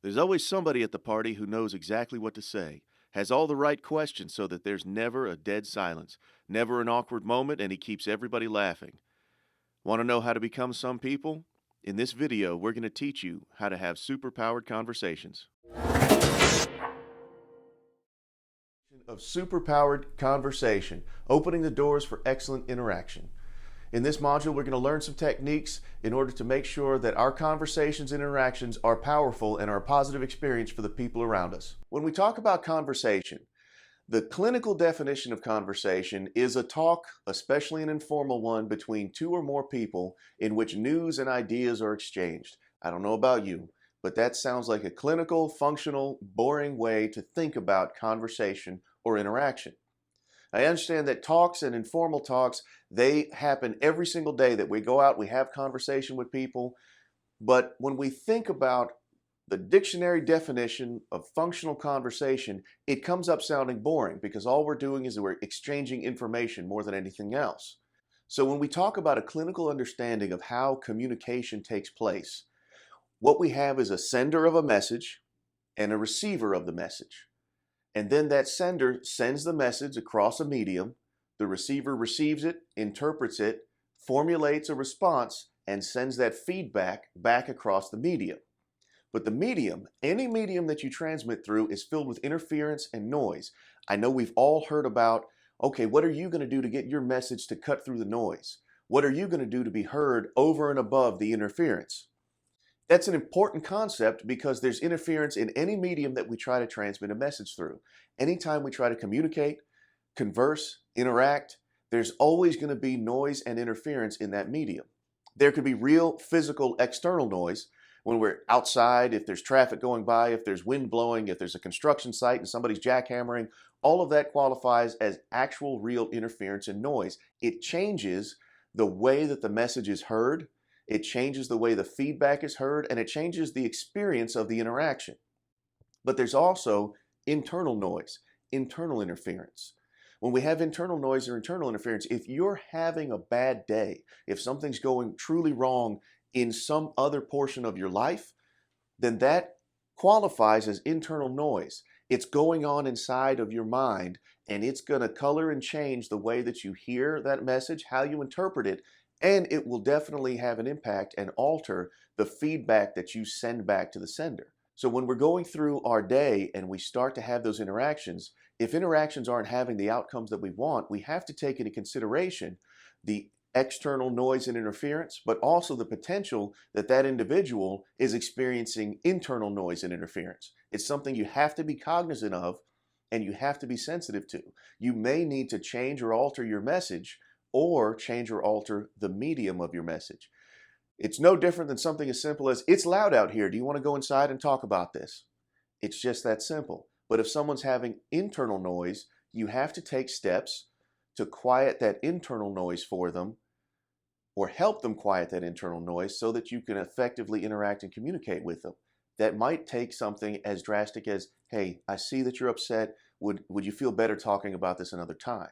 There's always somebody at the party who knows exactly what to say, has all the right questions so that there's never a dead silence, never an awkward moment, and he keeps everybody laughing. Want to know how to become some people? In this video, we're going to teach you how to have superpowered conversations. Of superpowered conversation, opening the doors for excellent interaction. In this module, we're going to learn some techniques in order to make sure that our conversations and interactions are powerful and are a positive experience for the people around us. When we talk about conversation, the clinical definition of conversation is a talk, especially an informal one, between two or more people in which news and ideas are exchanged. I don't know about you, but that sounds like a clinical, functional, boring way to think about conversation or interaction. I understand that talks and informal talks, they happen every single day that we go out, we have conversation with people. But when we think about the dictionary definition of functional conversation, it comes up sounding boring because all we're doing is we're exchanging information more than anything else. So when we talk about a clinical understanding of how communication takes place, what we have is a sender of a message and a receiver of the message. And then that sender sends the message across a medium. The receiver receives it, interprets it, formulates a response, and sends that feedback back across the medium. But the medium, any medium that you transmit through, is filled with interference and noise. I know we've all heard about, okay, what are you going to do to get your message to cut through the noise? What are you going to do to be heard over and above the interference? That's an important concept because there's interference in any medium that we try to transmit a message through. Anytime we try to communicate, converse, interact, there's always going to be noise and interference in that medium. There could be real physical external noise when we're outside, if there's traffic going by, if there's wind blowing, if there's a construction site and somebody's jackhammering. All of that qualifies as actual real interference and noise. It changes the way that the message is heard. It changes the way the feedback is heard, and it changes the experience of the interaction. But there's also internal noise, internal interference. When we have internal noise or internal interference, if you're having a bad day, if something's going truly wrong in some other portion of your life, then that qualifies as internal noise. It's going on inside of your mind, and it's going to color and change the way that you hear that message, how you interpret it, and it will definitely have an impact and alter the feedback that you send back to the sender. So when we're going through our day and we start to have those interactions, if interactions aren't having the outcomes that we want, we have to take into consideration the external noise and interference, but also the potential that that individual is experiencing internal noise and interference. It's something you have to be cognizant of and you have to be sensitive to. You may need to change or alter your message or change or alter the medium of your message. It's no different than something as simple as, it's loud out here. Do you want to go inside and talk about this? It's just that simple. But if someone's having internal noise, you have to take steps to quiet that internal noise for them or help them quiet that internal noise so that you can effectively interact and communicate with them. That might take something as drastic as, hey, I see that you're upset. Would you feel better talking about this another time?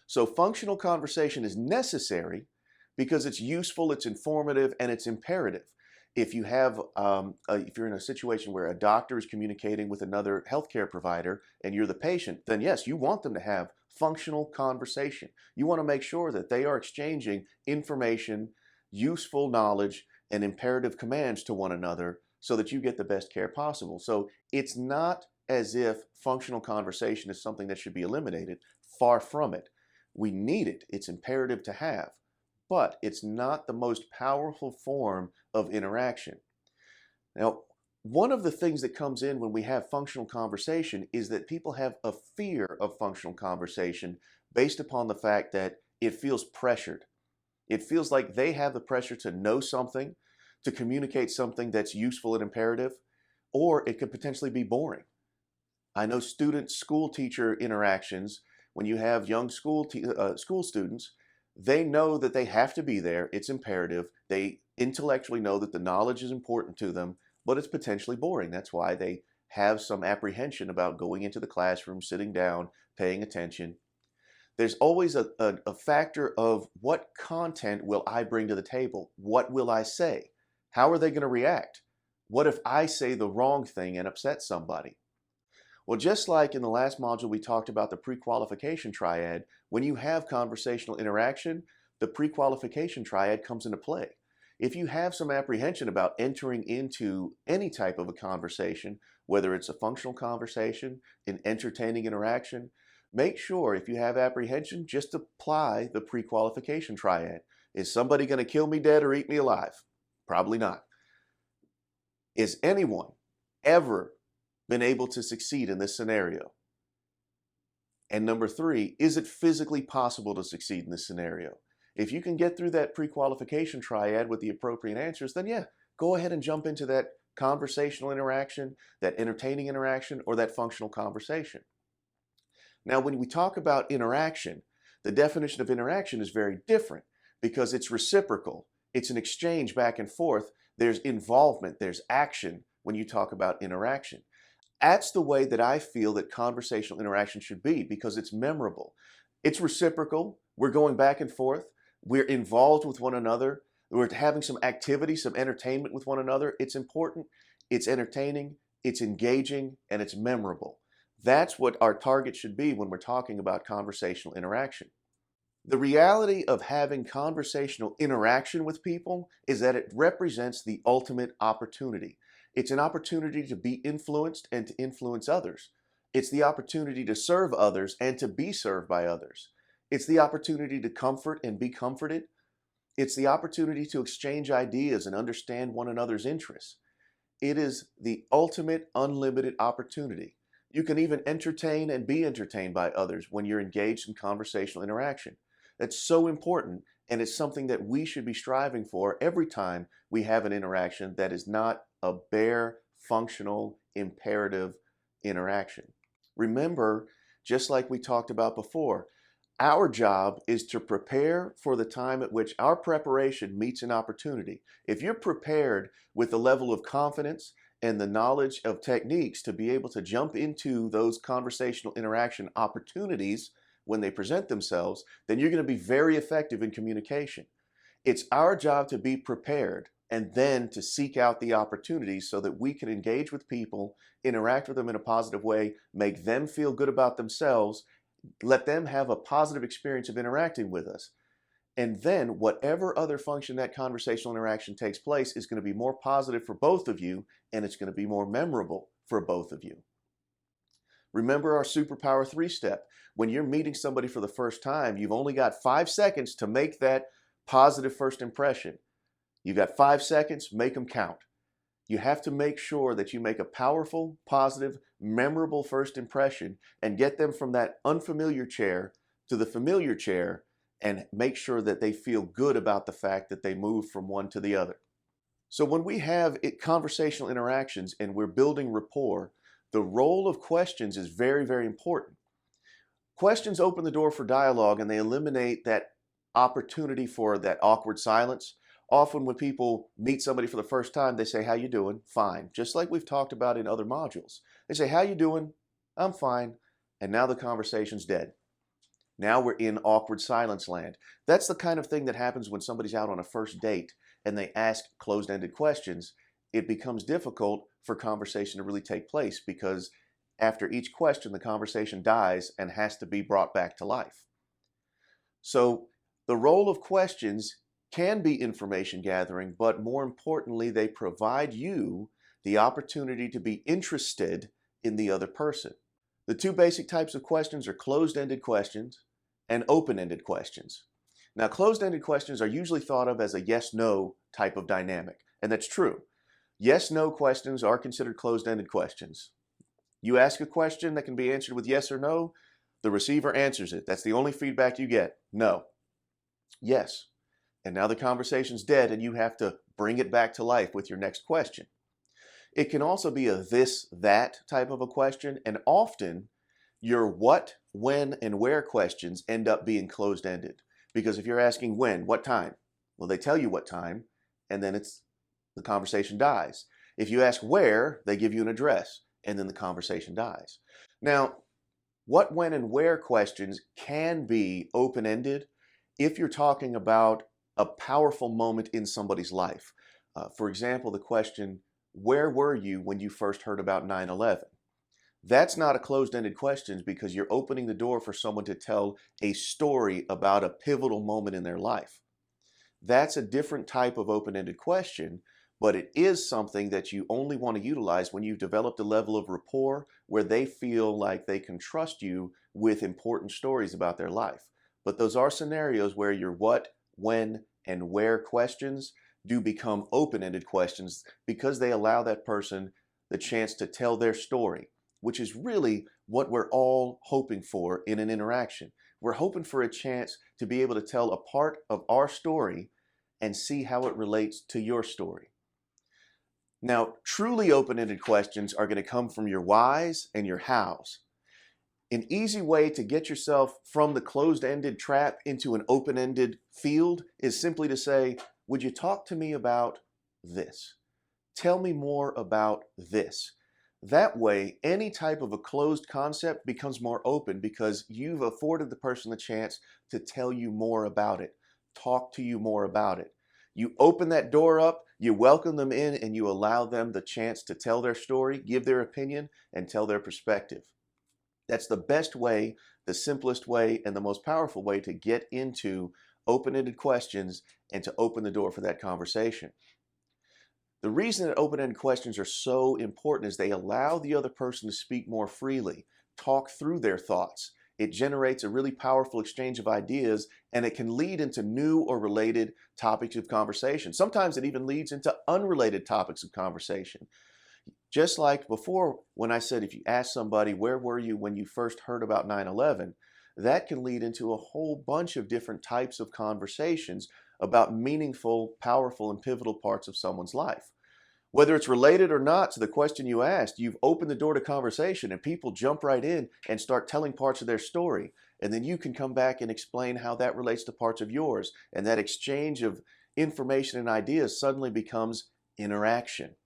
So functional conversation is necessary because it's useful, it's informative, and it's imperative. If you have, if you're in a situation where a doctor is communicating with another healthcare provider and you're the patient, then yes, you want them to have functional conversation. You want to make sure that they are exchanging information, useful knowledge, and imperative commands to one another so that you get the best care possible. So it's not as if functional conversation is something that should be eliminated. Far from it. We need it. It's imperative to have. But it's not the most powerful form of interaction. Now, one of the things that comes in when we have functional conversation is that people have a fear of functional conversation based upon the fact that it feels pressured. It feels like they have the pressure to know something, to communicate something that's useful and imperative, or it could potentially be boring. I know school teacher interactions, when you have young school students, they know that they have to be there. It's imperative. They intellectually know that the knowledge is important to them, but it's potentially boring. That's why they have some apprehension about going into the classroom, sitting down, paying attention. There's always a factor of what content will I bring to the table? What will I say? How are they going to react? What if I say the wrong thing and upset somebody? Well, just like in the last module, we talked about the pre-qualification triad. When you have conversational interaction, the pre-qualification triad comes into play. If you have some apprehension about entering into any type of a conversation, whether it's a functional conversation, an entertaining interaction, make sure if you have apprehension, just apply the pre-qualification triad. Is somebody going to kill me dead or eat me alive? Probably not. Is anyone ever been able to succeed in this scenario? And number three, is it physically possible to succeed in this scenario? If you can get through that pre-qualification triad with the appropriate answers, then yeah, go ahead and jump into that conversational interaction, that entertaining interaction, or that functional conversation. Now, when we talk about interaction, the definition of interaction is very different because it's reciprocal. It's an exchange back and forth. There's involvement, there's action when you talk about interaction. That's the way that I feel that conversational interaction should be because it's memorable. It's reciprocal. We're going back and forth. We're involved with one another. We're having some activity, some entertainment with one another. It's important. It's entertaining. It's engaging, and it's memorable. That's what our target should be when we're talking about conversational interaction. The reality of having conversational interaction with people is that it represents the ultimate opportunity. It's an opportunity to be influenced and to influence others. It's the opportunity to serve others and to be served by others. It's the opportunity to comfort and be comforted. It's the opportunity to exchange ideas and understand one another's interests. It is the ultimate unlimited opportunity. You can even entertain and be entertained by others when you're engaged in conversational interaction. That's so important, and it's something that we should be striving for every time we have an interaction that is not a bare, functional, imperative interaction. Remember, just like we talked about before, our job is to prepare for the time at which our preparation meets an opportunity. If you're prepared with the level of confidence and the knowledge of techniques to be able to jump into those conversational interaction opportunities when they present themselves, then you're going to be very effective in communication. It's our job to be prepared and then to seek out the opportunities so that we can engage with people, interact with them in a positive way, make them feel good about themselves, let them have a positive experience of interacting with us. And then whatever other function that conversational interaction takes place is going to be more positive for both of you, and it's going to be more memorable for both of you. Remember our Superpower 3-step. When you're meeting somebody for the first time, you've only got 5 seconds to make that positive first impression. You got 5 seconds, make them count. You have to make sure that you make a powerful, positive, memorable first impression and get them from that unfamiliar chair to the familiar chair and make sure that they feel good about the fact that they moved from one to the other. So when we have conversational interactions and we're building rapport, the role of questions is very, very important. Questions open the door for dialogue and they eliminate that opportunity for that awkward silence. Often when people meet somebody for the first time, they say, "How you doing?" "Fine." Just like we've talked about in other modules. They say, "How you doing?" "I'm fine." And now the conversation's dead. Now we're in awkward silence land. That's the kind of thing that happens when somebody's out on a first date and they ask closed-ended questions. It becomes difficult for conversation to really take place because after each question, the conversation dies and has to be brought back to life. So the role of questions can be information gathering, but more importantly, they provide you the opportunity to be interested in the other person. The two basic types of questions are closed-ended questions and open-ended questions. Now, closed-ended questions are usually thought of as a yes-no type of dynamic, and that's true. Yes-no questions are considered closed-ended questions. You ask a question that can be answered with yes or no, the receiver answers it. That's the only feedback you get. No. Yes. And now the conversation's dead and you have to bring it back to life with your next question. It can also be a this, that type of a question, and often your what, when, and where questions end up being closed-ended. Because if you're asking when, what time? Well, they tell you what time, and then the conversation dies. If you ask where, they give you an address, and then the conversation dies. Now, what, when, and where questions can be open-ended if you're talking about a powerful moment in somebody's life. For example, the question, where were you when you first heard about 9/11? That's not a closed-ended question because you're opening the door for someone to tell a story about a pivotal moment in their life. That's a different type of open-ended question, but it is something that you only want to utilize when you've developed a level of rapport where they feel like they can trust you with important stories about their life. But those are scenarios where your what, when, and where questions do become open-ended questions because they allow that person the chance to tell their story, which is really what we're all hoping for in an interaction. We're hoping for a chance to be able to tell a part of our story and see how it relates to your story. Now, truly open-ended questions are going to come from your whys and your hows. An easy way to get yourself from the closed-ended trap into an open-ended field is simply to say, would you talk to me about this? Tell me more about this. That way, any type of a closed concept becomes more open because you've afforded the person the chance to tell you more about it, talk to you more about it. You open that door up, you welcome them in, and you allow them the chance to tell their story, give their opinion, and tell their perspective. That's the best way, the simplest way, and the most powerful way to get into open-ended questions and to open the door for that conversation. The reason that open-ended questions are so important is they allow the other person to speak more freely, talk through their thoughts. It generates a really powerful exchange of ideas, and it can lead into new or related topics of conversation. Sometimes it even leads into unrelated topics of conversation. Just like before, when I said if you ask somebody, where were you when you first heard about 9/11, that can lead into a whole bunch of different types of conversations about meaningful, powerful, and pivotal parts of someone's life. Whether it's related or not to the question you asked, you've opened the door to conversation and people jump right in and start telling parts of their story. And then you can come back and explain how that relates to parts of yours. And that exchange of information and ideas suddenly becomes interaction.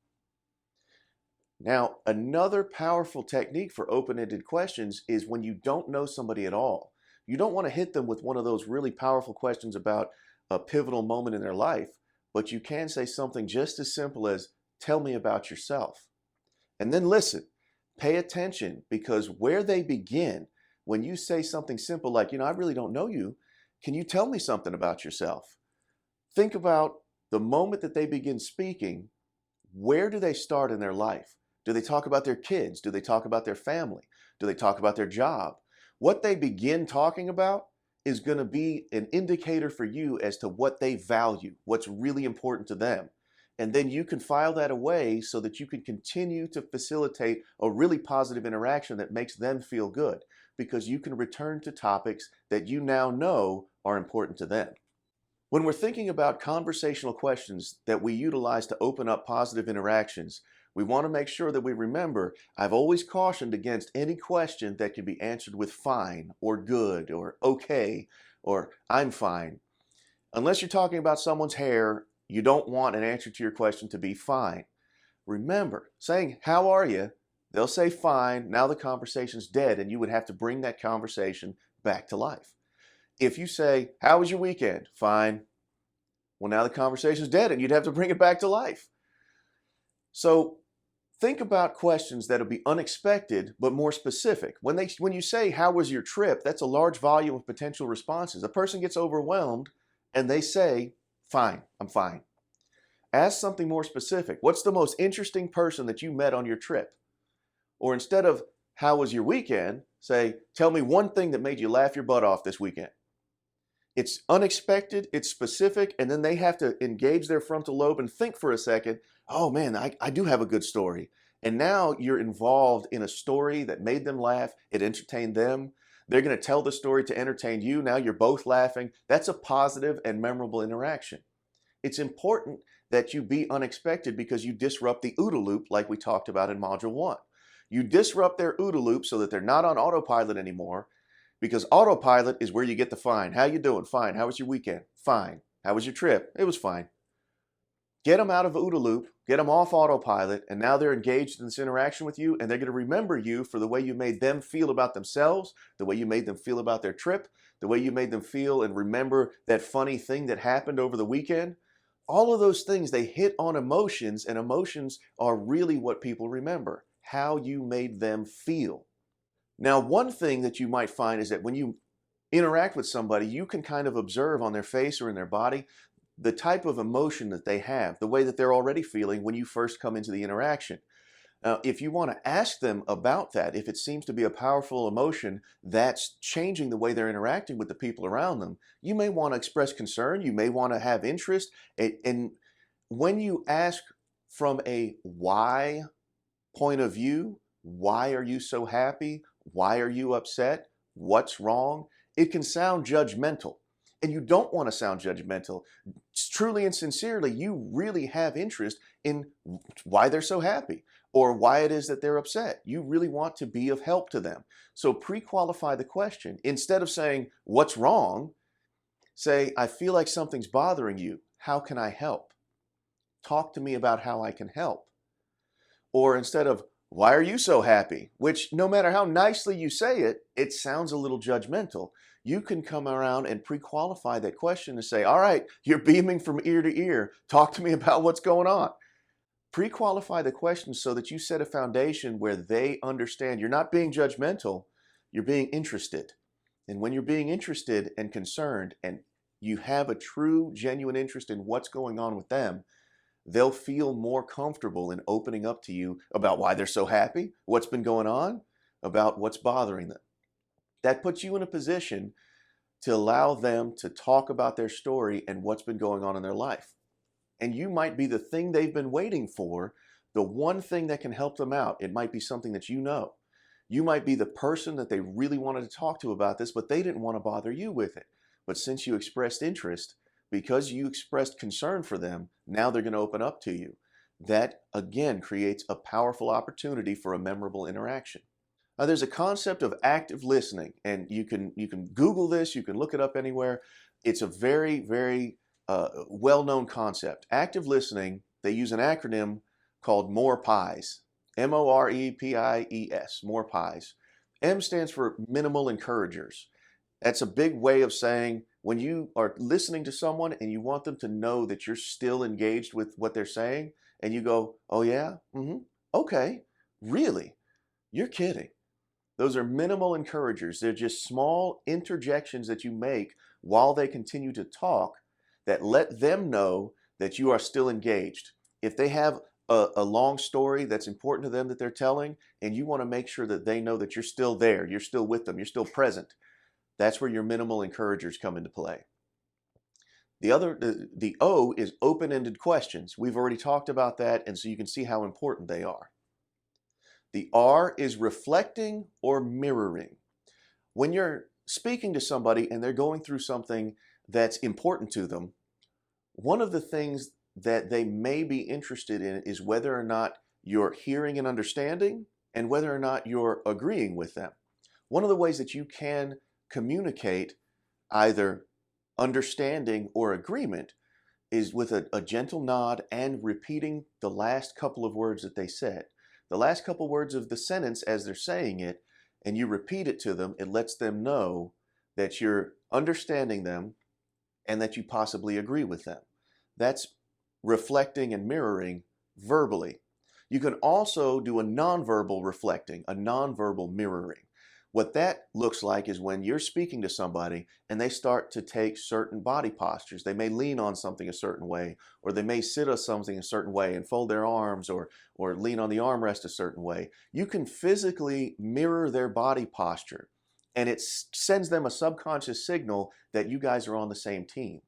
Now, another powerful technique for open-ended questions is when you don't know somebody at all. You don't want to hit them with one of those really powerful questions about a pivotal moment in their life, but you can say something just as simple as, tell me about yourself. And then listen, pay attention, because where they begin, when you say something simple like, I really don't know you, can you tell me something about yourself? Think about the moment that they begin speaking, where do they start in their life? Do they talk about their kids? Do they talk about their family? Do they talk about their job? What they begin talking about is going to be an indicator for you as to what they value, what's really important to them. And then you can file that away so that you can continue to facilitate a really positive interaction that makes them feel good, because you can return to topics that you now know are important to them. When we're thinking about conversational questions that we utilize to open up positive interactions, we want to make sure that we remember, I've always cautioned against any question that can be answered with fine or good or okay or I'm fine. Unless you're talking about someone's hair, you don't want an answer to your question to be fine. Remember, saying, how are you? They'll say fine. Now the conversation's dead, and you would have to bring that conversation back to life. If you say, how was your weekend? Fine. Well, now the conversation's dead, and you'd have to bring it back to life. So think about questions that'll be unexpected, but more specific. When you say, how was your trip? That's a large volume of potential responses. A person gets overwhelmed and they say, fine, I'm fine. Ask something more specific. What's the most interesting person that you met on your trip? Or instead of, how was your weekend? Say, tell me one thing that made you laugh your butt off this weekend. It's unexpected, it's specific, and then they have to engage their frontal lobe and think for a second, oh man, I do have a good story. And now you're involved in a story that made them laugh, it entertained them. They're going to tell the story to entertain you. Now you're both laughing. That's a positive and memorable interaction. It's important that you be unexpected because you disrupt the OODA loop like we talked about in Module 1. You disrupt their OODA loop so that they're not on autopilot anymore, because autopilot is where you get the fine. How you doing? Fine. How was your weekend? Fine. How was your trip? It was fine. Get them out of OODA loop, get them off autopilot, and now they're engaged in this interaction with you, and they're going to remember you for the way you made them feel about themselves, the way you made them feel about their trip, the way you made them feel and remember that funny thing that happened over the weekend. All of those things, they hit on emotions, and emotions are really what people remember, how you made them feel. Now, one thing that you might find is that when you interact with somebody, you can kind of observe on their face or in their body the type of emotion that they have, the way that they're already feeling when you first come into the interaction. Now, if you want to ask them about that, if it seems to be a powerful emotion that's changing the way they're interacting with the people around them, you may want to express concern, you may want to have interest. And when you ask from a why point of view, why are you so happy? Why are you upset? What's wrong? It can sound judgmental. And you don't want to sound judgmental. Truly and sincerely, you really have interest in why they're so happy or why it is that they're upset. You really want to be of help to them. So pre-qualify the question. Instead of saying, what's wrong? Say, I feel like something's bothering you. How can I help? Talk to me about how I can help. Or instead of, why are you so happy? Which no matter how nicely you say it, it sounds a little judgmental. You can come around and pre-qualify that question and say, all right, you're beaming from ear to ear. Talk to me about what's going on. Pre-qualify the question so that you set a foundation where they understand you're not being judgmental, you're being interested. And when you're being interested and concerned and you have a true, genuine interest in what's going on with them, they'll feel more comfortable in opening up to you about why they're so happy, what's been going on, about what's bothering them. That puts you in a position to allow them to talk about their story and what's been going on in their life. And you might be the thing they've been waiting for, the one thing that can help them out. It might be something that you know. You might be the person that they really wanted to talk to about this, but they didn't want to bother you with it. But since you expressed interest, because you expressed concern for them, now they're going to open up to you. That, again, creates a powerful opportunity for a memorable interaction. Now, there's a concept of active listening, and you can Google this, you can look it up anywhere. It's a very, very well-known concept. Active listening, they use an acronym called MORE PIES. MOREPIES, MORE PIES. M stands for minimal encouragers. That's a big way of saying when you are listening to someone and you want them to know that you're still engaged with what they're saying, and you go, oh yeah, okay, really, you're kidding. Those are minimal encouragers. They're just small interjections that you make while they continue to talk that let them know that you are still engaged. If they have a long story that's important to them that they're telling, and you want to make sure that they know that you're still there, you're still with them, you're still present, that's where your minimal encouragers come into play. The O is open-ended questions. We've already talked about that, and so you can see how important they are. The R is reflecting or mirroring. When you're speaking to somebody and they're going through something that's important to them, one of the things that they may be interested in is whether or not you're hearing and understanding and whether or not you're agreeing with them. One of the ways that you can communicate either understanding or agreement is with a gentle nod and repeating the last couple of words that they said. The last couple words of the sentence as they're saying it, and you repeat it to them, it lets them know that you're understanding them and that you possibly agree with them. That's reflecting and mirroring verbally. You can also do a nonverbal reflecting, a nonverbal mirroring. What that looks like is when you're speaking to somebody and they start to take certain body postures. They may lean on something a certain way, or they may sit on something a certain way and fold their arms or lean on the armrest a certain way. You can physically mirror their body posture, and it sends them a subconscious signal that you guys are on the same team.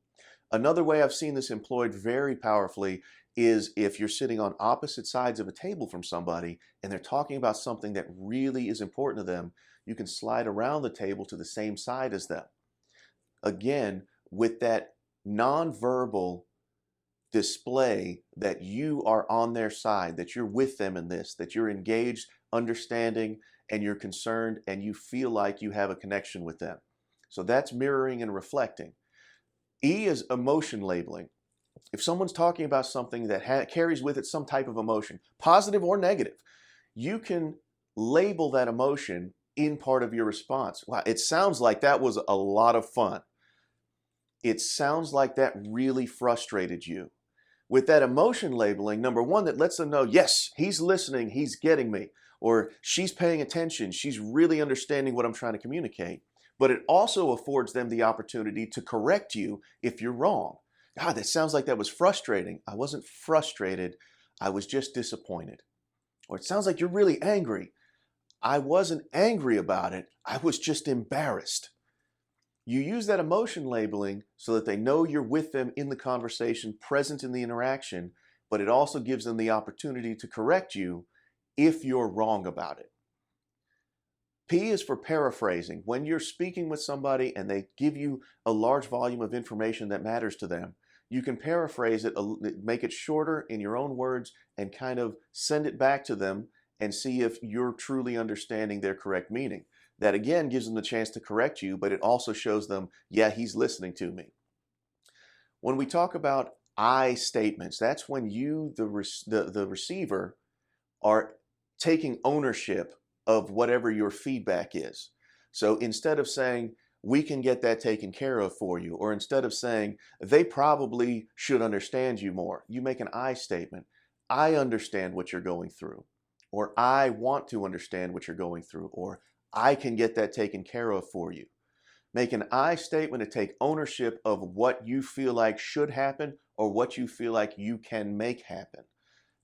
Another way I've seen this employed very powerfully is if you're sitting on opposite sides of a table from somebody and they're talking about something that really is important to them, you can slide around the table to the same side as them. Again, with that nonverbal display that you are on their side, that you're with them in this, that you're engaged, understanding, and you're concerned, and you feel like you have a connection with them. So that's mirroring and reflecting. E is emotion labeling. If someone's talking about something that carries with it some type of emotion, positive or negative, you can label that emotion in part of your response. Wow, it sounds like that was a lot of fun. It sounds like that really frustrated you. With that emotion labeling, number one, that lets them know, yes, he's listening, he's getting me, or she's paying attention, she's really understanding what I'm trying to communicate. But it also affords them the opportunity to correct you if you're wrong. God, that sounds like that was frustrating. I wasn't frustrated, I was just disappointed. Or it sounds like you're really angry. I wasn't angry about it, I was just embarrassed. You use that emotion labeling so that they know you're with them in the conversation, present in the interaction, but it also gives them the opportunity to correct you if you're wrong about it. P is for paraphrasing. When you're speaking with somebody and they give you a large volume of information that matters to them, you can paraphrase it, make it shorter in your own words, and kind of send it back to them and see if you're truly understanding their correct meaning. That again gives them the chance to correct you, but it also shows them, yeah, he's listening to me. When we talk about I statements, that's when you, the receiver, are taking ownership of whatever your feedback is. So instead of saying, we can get that taken care of for you, or instead of saying, they probably should understand you more, you make an I statement. I understand what you're going through, or I want to understand what you're going through, or I can get that taken care of for you. Make an I statement to take ownership of what you feel like should happen or what you feel like you can make happen.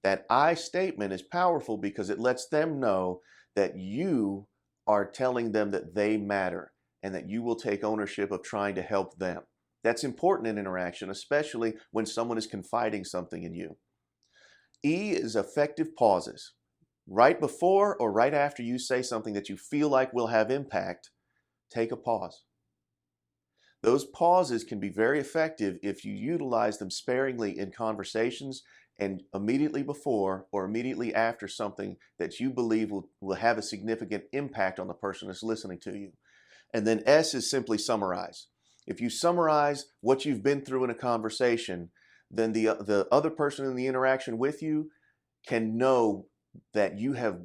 That I statement is powerful because it lets them know that you are telling them that they matter and that you will take ownership of trying to help them. That's important in interaction, especially when someone is confiding something in you. E is effective pauses. Right before or right after you say something that you feel like will have impact, take a pause. Those pauses can be very effective if you utilize them sparingly in conversations and immediately before or immediately after something that you believe will have a significant impact on the person that's listening to you. And then S is simply summarize. If you summarize what you've been through in a conversation, then the other person in the interaction with you can know that you have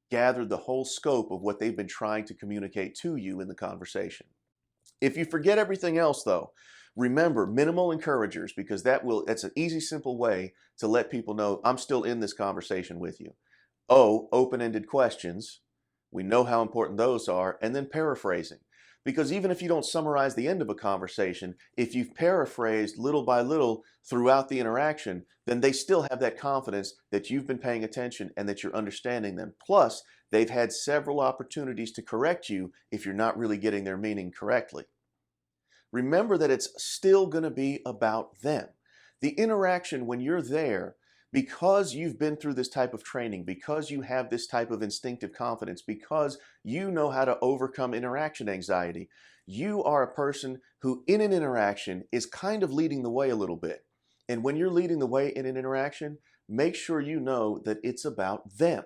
gathered the whole scope of what they've been trying to communicate to you in the conversation. If you forget everything else though, remember minimal encouragers, because that's an easy, simple way to let people know I'm still in this conversation with you. O, open-ended questions. We know how important those are. And then paraphrasing. Because even if you don't summarize the end of a conversation, if you've paraphrased little by little throughout the interaction, then they still have that confidence that you've been paying attention and that you're understanding them. Plus, they've had several opportunities to correct you if you're not really getting their meaning correctly. Remember that it's still going to be about them. The interaction when you're there, because you've been through this type of training, because you have this type of instinctive confidence, because you know how to overcome interaction anxiety, you are a person who in an interaction is kind of leading the way a little bit. And when you're leading the way in an interaction, make sure you know that it's about them.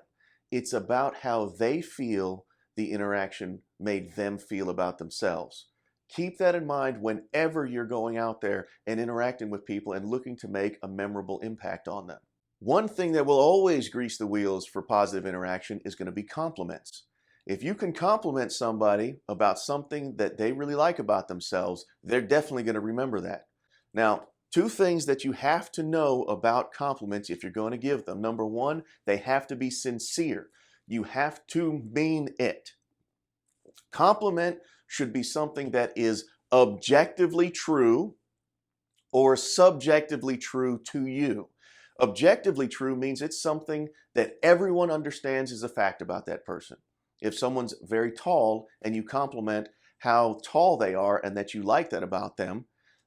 It's about how they feel the interaction made them feel about themselves. Keep that in mind whenever you're going out there and interacting with people and looking to make a memorable impact on them. One thing that will always grease the wheels for positive interaction is going to be compliments. If you can compliment somebody about something that they really like about themselves, they're definitely going to remember that. Now, two things that you have to know about compliments if you're going to give them. Number one, they have to be sincere. You have to mean it. Compliment should be something that is objectively true or subjectively true to you. Objectively true means it's something that everyone understands is a fact about that person. If someone's very tall and you compliment how tall they are and that you like that about them,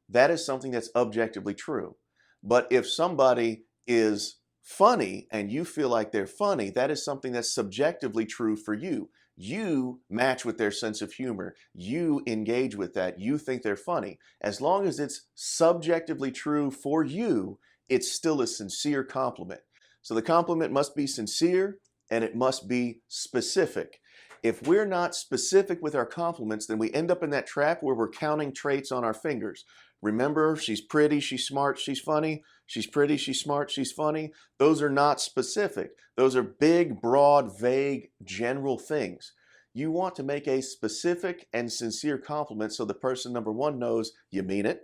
that is something that's objectively true. But if somebody is funny and you feel like they're funny, that is something that's subjectively true for you. You match with their sense of humor. You engage with that. You think they're funny. As long as it's subjectively true for you, it's still a sincere compliment. So the compliment must be sincere and it must be specific. If we're not specific with our compliments, then we end up in that trap where we're counting traits on our fingers. Remember, she's pretty, she's smart, she's funny. She's pretty, she's smart, she's funny. Those are not specific. Those are big, broad, vague, general things. You want to make a specific and sincere compliment so the person, number one, knows you mean it.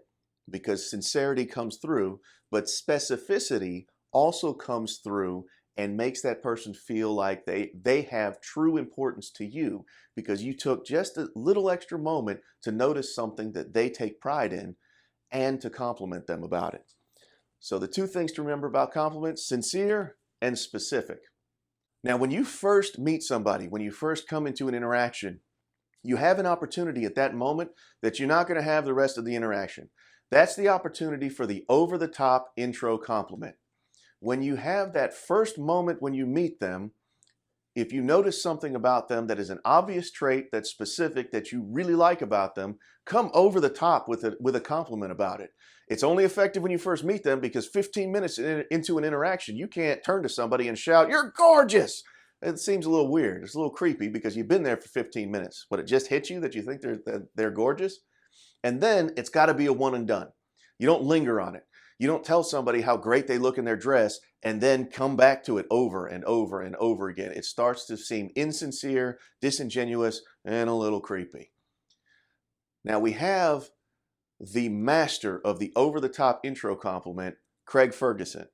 because sincerity comes through, but specificity also comes through and makes that person feel like they have true importance to you because you took just a little extra moment to notice something that they take pride in and to compliment them about it. So the two things to remember about compliments: sincere and specific. Now, when you first meet somebody, when you first come into an interaction, you have an opportunity at that moment that you're not going to have the rest of the interaction. That's the opportunity for the over-the-top intro compliment. When you have that first moment when you meet them, if you notice something about them that is an obvious trait that's specific that you really like about them, come over the top with a compliment about it. It's only effective when you first meet them because 15 minutes into an interaction, you can't turn to somebody and shout, "You're gorgeous!" It seems a little weird. It's a little creepy because you've been there for 15 minutes. But it just hit you that you think they're gorgeous? And then it's got to be a one and done. You don't linger on it. You don't tell somebody how great they look in their dress and then come back to it over and over and over again. It starts to seem insincere, disingenuous, and a little creepy. Now we have the master of the over-the-top intro compliment, Craig Ferguson.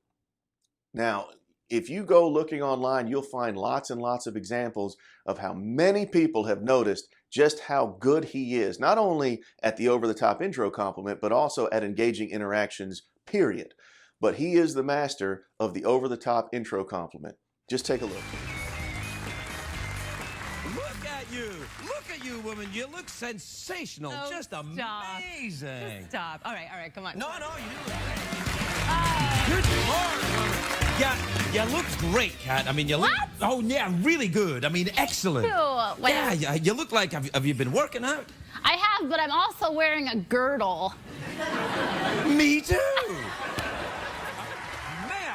Now, if you go looking online, you'll find lots and lots of examples of how many people have noticed just how good he is, not only at the over-the-top intro compliment, but also at engaging interactions, period. But he is the master of the over-the-top intro compliment. Just take a look. Look at you! Look at you, woman! You look sensational! Oh, just stop. amazing! Just stop. All right, come on. No, you do. Good Lord, woman! Yeah, you look great, Kat. I mean, you look... What? Oh, yeah, really good. I mean, excellent. Ew. Wait. Yeah, you look like... Have you been working out? I have, but I'm also wearing a girdle. Me too! May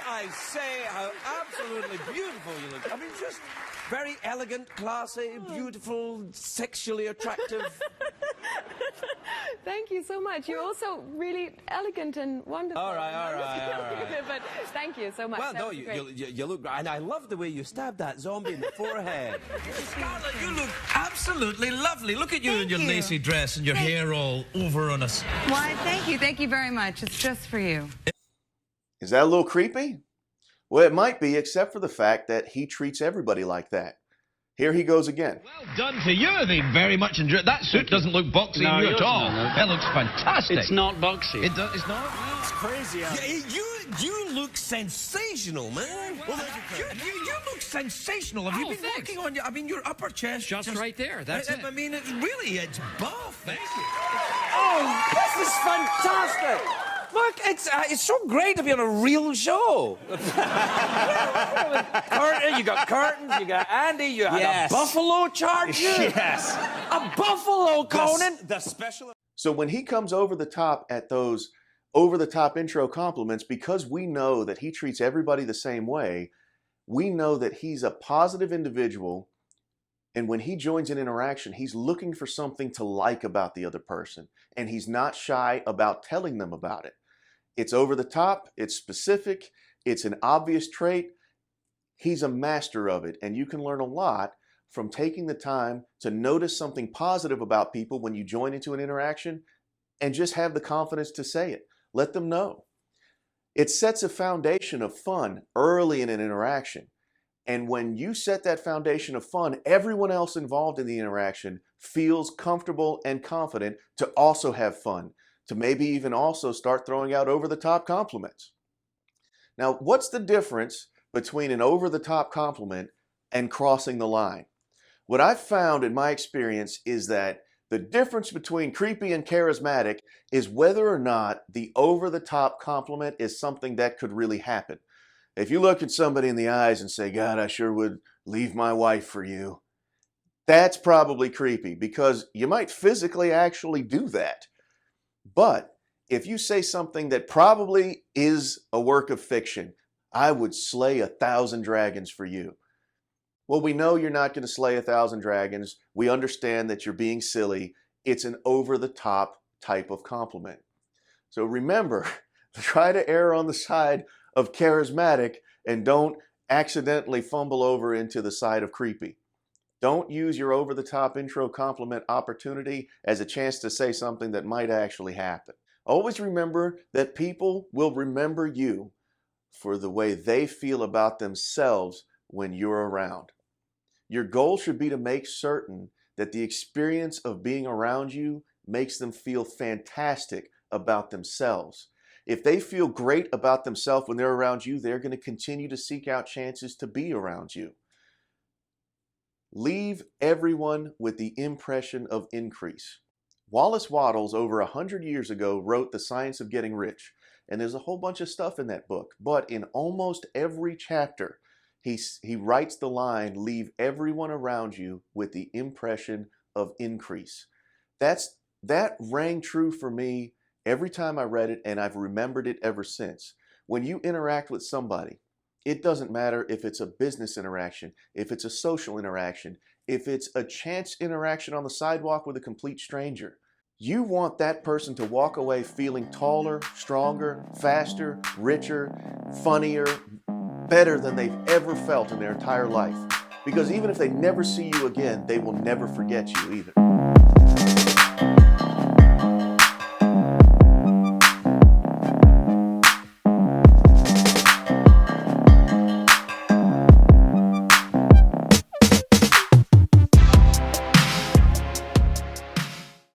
I say how absolutely beautiful you look. I mean, just very elegant, classy, beautiful, sexually attractive. Thank you so much. You're also really elegant and wonderful. All right. But thank you so much. Well, That no, was great. you look great. And I love the way you stabbed that zombie in the forehead. Scarlett, you look absolutely lovely. Look at you in your lacy dress and your hair all over on us. Why, thank you. Thank you very much. It's just for you. Is that a little creepy? Well, it might be, except for the fact that he treats everybody like that. Here he goes again. Well done to you. They very much enjoy it. That suit doesn't look boxy on you at all. That looks fantastic. It's not boxy. It's not? It's crazy. You look sensational, man. Well, you look sensational. Have you been working on your... I mean, your upper chest... Just right there. That's it. I mean, it's buff. Thank you. Oh, this is fantastic. Look, it's so great to be on a real show. You got curtains, you got Andy, you had a buffalo charge. Yes. A buffalo, Conan. The special... So when he comes over the top at those over-the-top intro compliments, because we know that he treats everybody the same way, we know that he's a positive individual, and when he joins an interaction, he's looking for something to like about the other person, and he's not shy about telling them about it. It's over the top, it's specific, it's an obvious trait. He's a master of it, and you can learn a lot from taking the time to notice something positive about people when you join into an interaction and just have the confidence to say it. Let them know. It sets a foundation of fun early in an interaction. And when you set that foundation of fun, everyone else involved in the interaction feels comfortable and confident to also have fun, to maybe even also start throwing out over-the-top compliments. Now, what's the difference between an over-the-top compliment and crossing the line? What I've found in my experience is that the difference between creepy and charismatic is whether or not the over-the-top compliment is something that could really happen. If you look at somebody in the eyes and say, "God, I sure would leave my wife for you," that's probably creepy because you might physically actually do that. But if you say something that probably is a work of fiction, "I would slay 1,000 dragons for you." Well, we know you're not going to slay 1,000 dragons. We understand that you're being silly. It's an over-the-top type of compliment. So remember, try to err on the side of charismatic and don't accidentally fumble over into the side of creepy. Don't use your over-the-top intro compliment opportunity as a chance to say something that might actually happen. Always remember that people will remember you for the way they feel about themselves when you're around. Your goal should be to make certain that the experience of being around you makes them feel fantastic about themselves. If they feel great about themselves when they're around you, they're going to continue to seek out chances to be around you. Leave everyone with the impression of increase. Wallace Wattles, over 100 years ago, wrote The Science of Getting Rich. And there's a whole bunch of stuff in that book. But in almost every chapter, he writes the line, leave everyone around you with the impression of increase. That rang true for me every time I read it, and I've remembered it ever since. When you interact with somebody, it doesn't matter if it's a business interaction, if it's a social interaction, if it's a chance interaction on the sidewalk with a complete stranger. You want that person to walk away feeling taller, stronger, faster, richer, funnier, better than they've ever felt in their entire life. Because even if they never see you again, they will never forget you either.